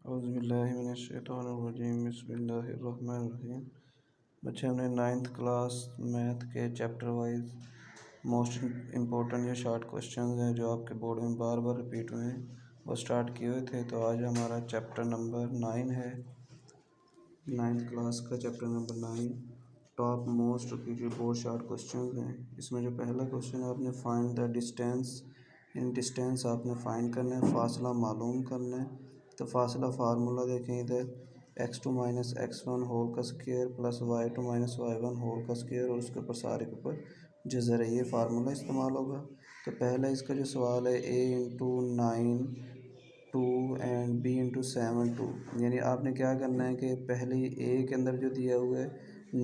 औज़ुबिल्लाहिमिनश्शैतानिर्रजीम बिस्मिल्लाहिर्रहमानिर्रहीम। बच्चे हमने 9th क्लास मैथ के चैप्टर वाइज मोस्ट इम्पोर्टेंट या शॉर्ट क्वेश्चंस हैं जो आपके बोर्ड में बार बार रिपीट हुए हैं वो स्टार्ट किए हुए थे। तो आज हमारा चैप्टर नंबर 9 है, 9th क्लास का चैप्टर नंबर 9 टॉप मोस्ट क्योंकि बहुत शॉर्ट क्वेश्चंस हैं। इसमें जो पहला क्वेश्चन है आपने find the distance, in distance आपने फाइंड करना है, फासला मालूम करना है। तो फासला फार्मूला देखें इधर x2 माइनस x1 होल का square plus y2 minus y1 whole का स्क्वायर और उसके ऊपर सारे के ऊपर जज़र है, ये फार्मूला इस्तेमाल होगा। तो पहला इसका जो सवाल है a into 9 2 and b into 7 2, यानी आपने क्या करना है कि पहले a के अंदर जो दिया हुआ है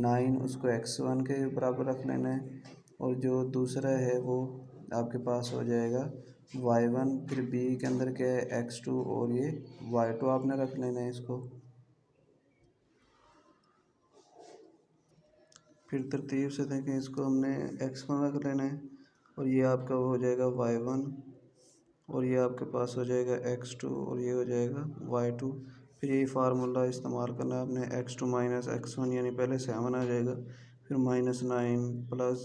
9 उसको x1 के बराबर रख लेना है और जो दूसरा है वो आपके पास हो जाएगा y1, फिर b के अंदर क्या है x2 और ये y2 आपने रख लेना है इसको। फिर तरतीब से देखें, इसको हमने x1 रख लेना है और ये आपका हो जाएगा y1 और ये आपके पास हो जाएगा x2 और ये हो जाएगा y2। फिर यही फार्मूला इस्तेमाल करना है आपने x2 माइनस x1, यानी पहले 7 आ जाएगा, फिर -9 प्लस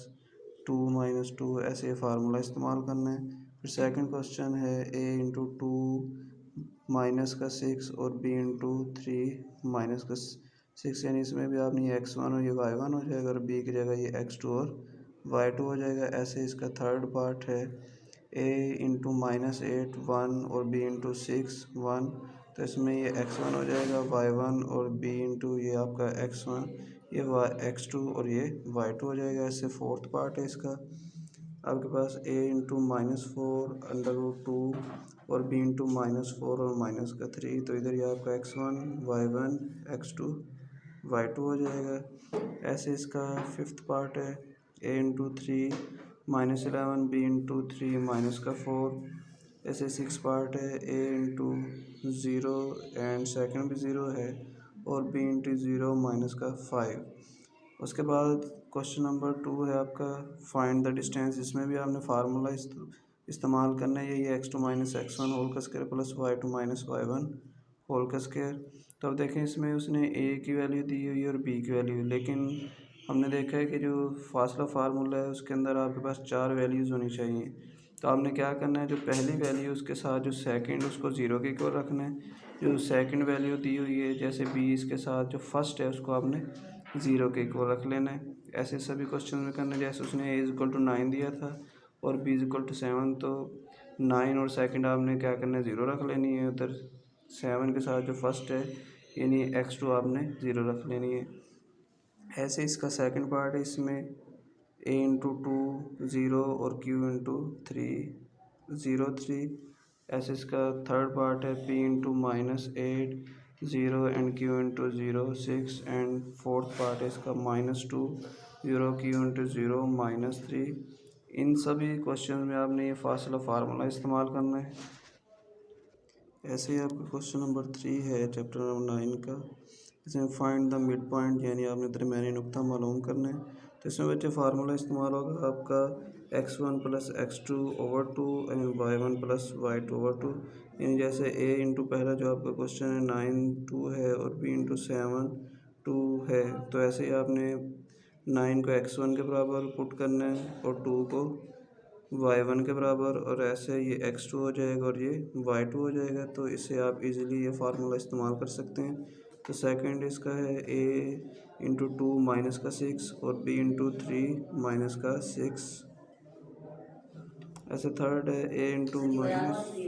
2 माइनस 2, ऐसे फार्मूला इस्तेमाल करना है। फिर सेकंड क्वेश्चन है a इंटू 2 माइनस का 6 और b इंटू 3 माइनस का 6, यानी इसमें भी आपने ये x1 और ये y1 हो जाएगा और b की जगह ये x2 और y2 हो जाएगा। ऐसे इसका थर्ड पार्ट है a इंटू -8 1 और b इंटू 6 1, तो इसमें ये x1 हो जाएगा y1 और b इंटू ये आपका x1 ये x2 और ये y2 हो जाएगा। ऐसे फोर्थ पार्ट है इसका आपके पास a इंटू -4 √2 और b इंटू -4 और -3, तो इधर ये आपका x1 y1 x2 y2 हो जाएगा। ऐसे इसका फिफ्थ पार्ट है a इंटू 3 -11 b इंटू 3 -4। ऐसे सिक्स पार्ट है a इंटू 0 एंड सेकेंड भी 0 है और b इंटू 0 -5। उसके बाद क्वेश्चन नंबर 2 है आपका फाइंड द डिस्टेंस। इसमें भी आपने फार्मूला इस्तेमाल करना है, यही x2 माइनस x1 होल का square plus y2 minus y1 whole का स्क्वायर। तो अब देखें इसमें उसने a की वैल्यू दी हुई है और b की वैल्यू, लेकिन हमने देखा है कि जो फासला फार्मूला है उसके अंदर आपके पास 4 वैल्यूज़ होनी चाहिए। तो आपने क्या करना है, जो पहली वैल्यू उसके साथ जो सेकंड उसको 0 के इक्वल रखना है, जो सेकंड वैल्यू दी हुई है जैसे b इसके साथ जो फर्स्ट है उसको आपने 0 के इक्वल रख लेना है। ऐसे सभी क्वेश्चन में करना है। जैसे उसने a इक्वल टू 9 दिया था और b इक्वल टू 7, तो 9 और सेकंड आपने क्या करना है 0 रख लेनी है। उधर 7 के साथ जो फर्स्ट है यानी x2 आपने 0 रख लेनी है। ऐसे इसका सेकंड पार्ट है, इसमें a इंटू 2 0 और q इंटू 3 0 3। ऐसे इसका थर्ड पार्ट है p into -8 0 and q into 0 6 and fourth part है इसका -2 0 q इंटू 0 -3। इन सभी क्वेश्चन में आपने ये फासला फार्मूला इस्तेमाल करना है। ऐसे ही आपका क्वेश्चन नंबर 3 है चैप्टर नंबर 9 का, इसमें फाइंड द मिड पॉइंट, यानी आपने दरमियानी नुक्ता मालूम करना है। तो इसमें बच्चे फार्मूला इस्तेमाल होगा आपका x1 plus x2 over 2 and y1 plus y2 over 2, यानी जैसे a इंटू पहला जो आपका क्वेश्चन है 9 2 है और b इंटू 7 2 है, तो ऐसे ही आपने 9 को x1 के बराबर पुट करना है और 2 को y1 के बराबर, और ऐसे ये x2 हो जाएगा और ये y2 हो जाएगा। तो इससे आप इजीली ये फार्मूला इस्तेमाल कर सकते हैं। तो सेकंड इसका है a इंटू 2 माइनस का 6 और b इंटू 3 माइनस का 6। ऐसे थर्ड है a इंटू माइनस